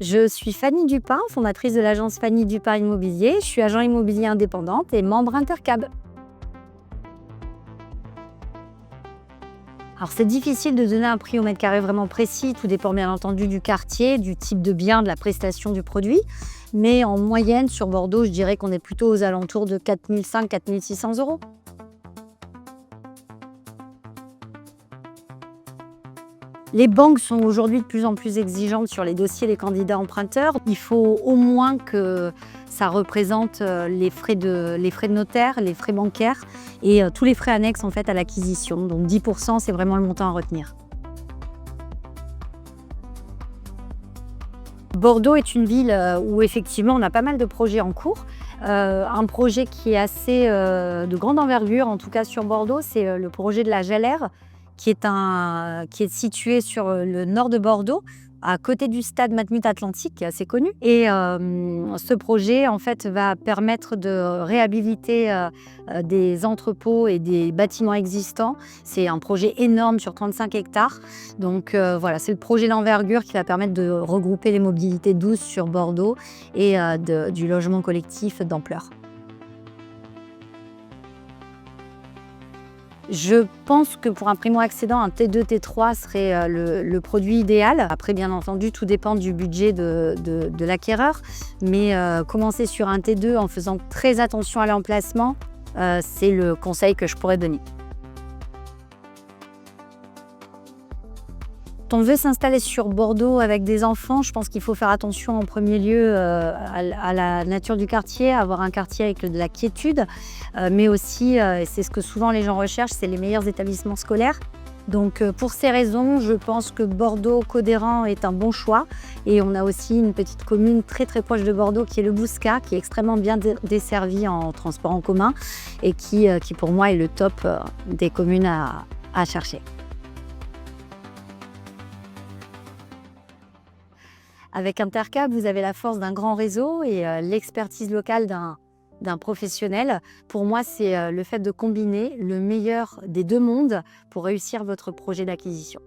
Je suis Fanny Dupin, fondatrice de l'agence Fanny Dupin Immobilier. Je suis agent immobilier indépendante et membre Intercab. Alors c'est difficile de donner un prix au mètre carré vraiment précis, tout dépend bien entendu du quartier, du type de bien, de la prestation du produit. Mais en moyenne, sur Bordeaux, je dirais qu'on est plutôt aux alentours de 4 500 à 4 600 euros. Les banques sont aujourd'hui de plus en plus exigeantes sur les dossiers des candidats emprunteurs. Il faut au moins que ça représente les frais de notaire, les frais bancaires et tous les frais annexes en fait, à l'acquisition. Donc 10%, c'est vraiment le montant à retenir. Bordeaux est une ville où effectivement on a pas mal de projets en cours. Un projet qui est assez de grande envergure, en tout cas sur Bordeaux, c'est le projet de la Jalère, qui est situé sur le nord de Bordeaux, à côté du stade Matmut Atlantique, qui est assez connu. Et ce projet, en fait, va permettre de réhabiliter des entrepôts et des bâtiments existants. C'est un projet énorme sur 35 hectares. Donc voilà, c'est le projet d'envergure qui va permettre de regrouper les mobilités douces sur Bordeaux et du logement collectif d'ampleur. Je pense que pour un primo-accédant, un T2, T3 serait le produit idéal. Après, bien entendu, tout dépend du budget de l'acquéreur. Mais commencer sur un T2 en faisant très attention à l'emplacement, c'est le conseil que je pourrais donner. Quand on veut s'installer sur Bordeaux avec des enfants, je pense qu'il faut faire attention en premier lieu à la nature du quartier, avoir un quartier avec de la quiétude, mais aussi, et c'est ce que souvent les gens recherchent, c'est les meilleurs établissements scolaires. Donc pour ces raisons, je pense que Bordeaux-Codéran est un bon choix. Et on a aussi une petite commune très très proche de Bordeaux qui est le Bouscat, qui est extrêmement bien desservie en transport en commun et qui pour moi est le top des communes à chercher. Avec Intercab, vous avez la force d'un grand réseau et l'expertise locale d'un professionnel. Pour moi, c'est le fait de combiner le meilleur des deux mondes pour réussir votre projet d'acquisition.